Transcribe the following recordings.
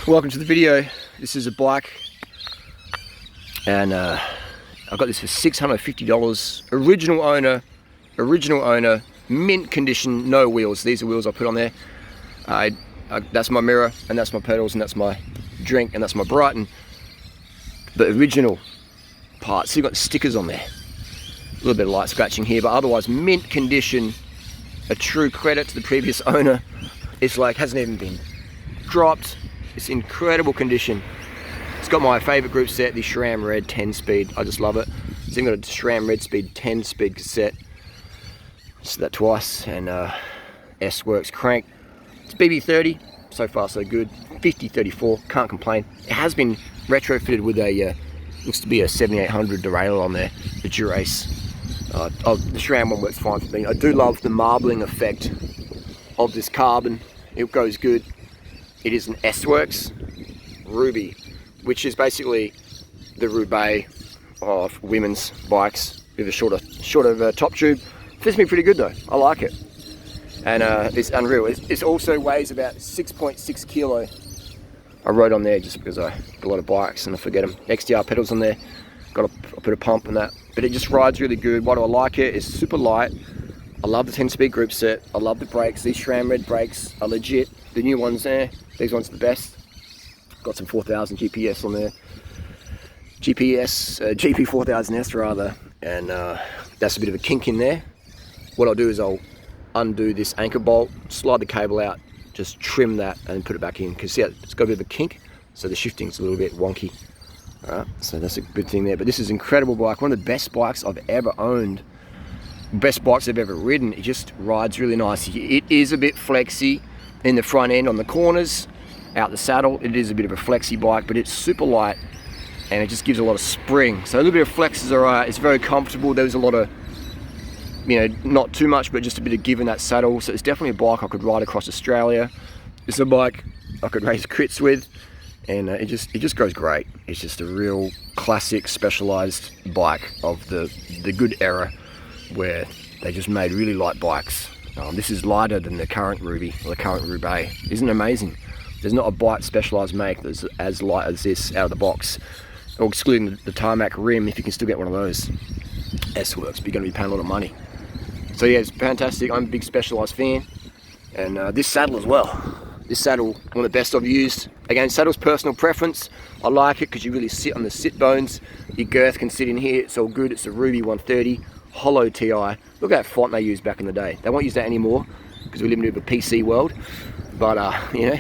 Welcome to the video. This is a bike and I got this for $650. Original owner, mint condition, no wheels. These are wheels I put on there. That's my mirror and that's my pedals and that's my drink and that's my Brighton. The original parts, so you've got stickers on there. A little bit of light scratching here, but otherwise mint condition. A true credit to the previous owner. It's like hasn't even been dropped. It's incredible condition. It's got my favorite group set, the SRAM Red 10 speed. I just love it. It's even got a SRAM Red speed 10 speed cassette. So that twice, and S-Works crank. It's BB30, so far so good. 5034, can't complain. It has been retrofitted with a looks to be a 7800 derailleur on there, the Dura-Ace. The SRAM one works fine for me. I do love the marbling effect of this carbon. It goes good. It is an S-Works Ruby, which is basically the Roubaix of women's bikes with a shorter top tube. Fits me pretty good though. I like it, and it's unreal. It also weighs about 6.6 kilo. I rode on there just because I got a lot of bikes and I forget them. XDR pedals on there. Got a bit of pump and that, but it just rides really good. Why do I like it? It's super light. I love the 10-speed group set. I love the brakes. These SRAM Red brakes are legit. The new ones there, these ones are the best. Got some 4000 GPS on there. GP4000S rather, and that's a bit of a kink in there. What I'll do is I'll undo this anchor bolt, slide the cable out, just trim that and put it back in, because see, it's got a bit of a kink, so the shifting's a little bit wonky. Alright, so that's a good thing there. But this is an incredible bike, one of the best bikes I've ever owned, best bikes I've ever ridden. It just rides really nice. It is a bit flexy in the front end on the corners, out the saddle. It is a bit of a flexy bike, but it's super light and it just gives a lot of spring. So a little bit of flex is alright. It's very comfortable. There's a lot of, you know, not too much, but just a bit of give in that saddle. So it's definitely a bike I could ride across Australia. It's a bike I could race crits with, and it just goes great. It's just a real classic specialized bike of the good era where they just made really light bikes. This is lighter than the current Ruby, or the current Roubaix. Isn't it amazing? There's not a bike specialized make that's as light as this out of the box, or excluding the tarmac rim, if you can still get one of those. S-Works, but you're going to be paying a lot of money. So yeah, it's fantastic. I'm a big specialized fan, and this saddle as well. This saddle, one of the best I've used. Again, saddle's personal preference. I like it because you really sit on the sit bones. Your girth can sit in here. It's all good. It's a Ruby 130 Hollow TI. Look at that font they used back in the day. They won't use that anymore because we live in a PC world. But you know,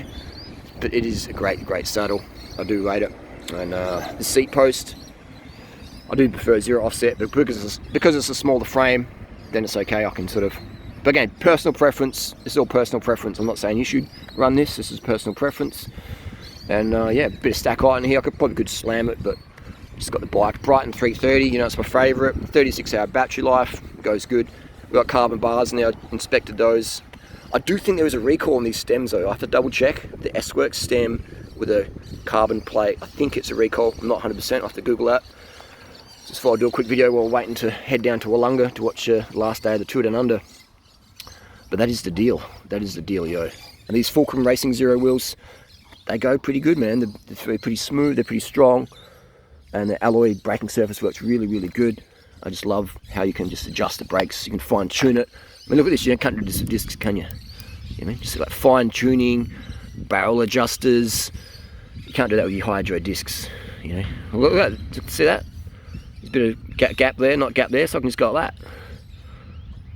but it is a great saddle. I do rate it. And the seat post, I do prefer zero offset, but because it's a smaller frame, then it's okay. I can sort of. But again, personal preference. It's all personal preference. I'm not saying you should run this. This is personal preference. And yeah, a bit of stack height in here. I could slam it, but just got the bike. Brighton 330. You know, it's my favourite. 36-hour battery life. Goes good. We've got carbon bars in there. I inspected those. I do think there was a recall on these stems though. I have to double check. The S-Works stem with a carbon plate. I think it's a recall. I'm not 100%. I have to Google that. Just thought I'd do a quick video while waiting to head down to Wollonga to watch last day of the Tour Down Under. But that is the deal. That is the deal, yo. And these Fulcrum Racing Zero wheels, they go pretty good, man. They're pretty smooth, they're pretty strong. And the alloy braking surface works really good. I just love how you can just adjust the brakes. You can fine tune it. I mean, look at this, you can't do this with discs, can you? You know, just like fine tuning, barrel adjusters. You can't do that with your hydro discs, you know. Look at that, see that? There's a bit of gap there, not gap there, so I can just go like that.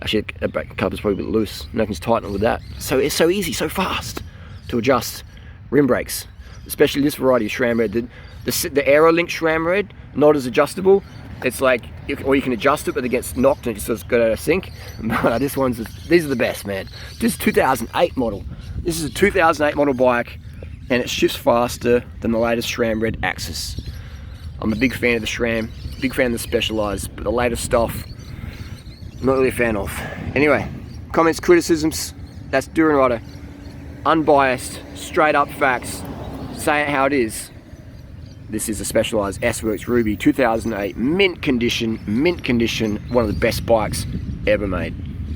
Actually, the brake cover's probably a bit loose, and I can just tighten it with that. So it's so easy, so fast to adjust rim brakes, especially this variety of SRAM Red. The Aerolink SRAM Red, not as adjustable. It's like, or you can adjust it, but it gets knocked and it just sort of got out of sync. But these are the best, man. This is 2008 model. This is a 2008 model bike, and it shifts faster than the latest SRAM Red Axis. I'm a big fan of the SRAM, big fan of the Specialized, but the latest stuff, not really a fan of. Anyway, comments, criticisms, that's Duran Rider. Unbiased, straight up facts. Say it how it is. This is a Specialized S-Works Ruby 2008, mint condition, one of the best bikes ever made.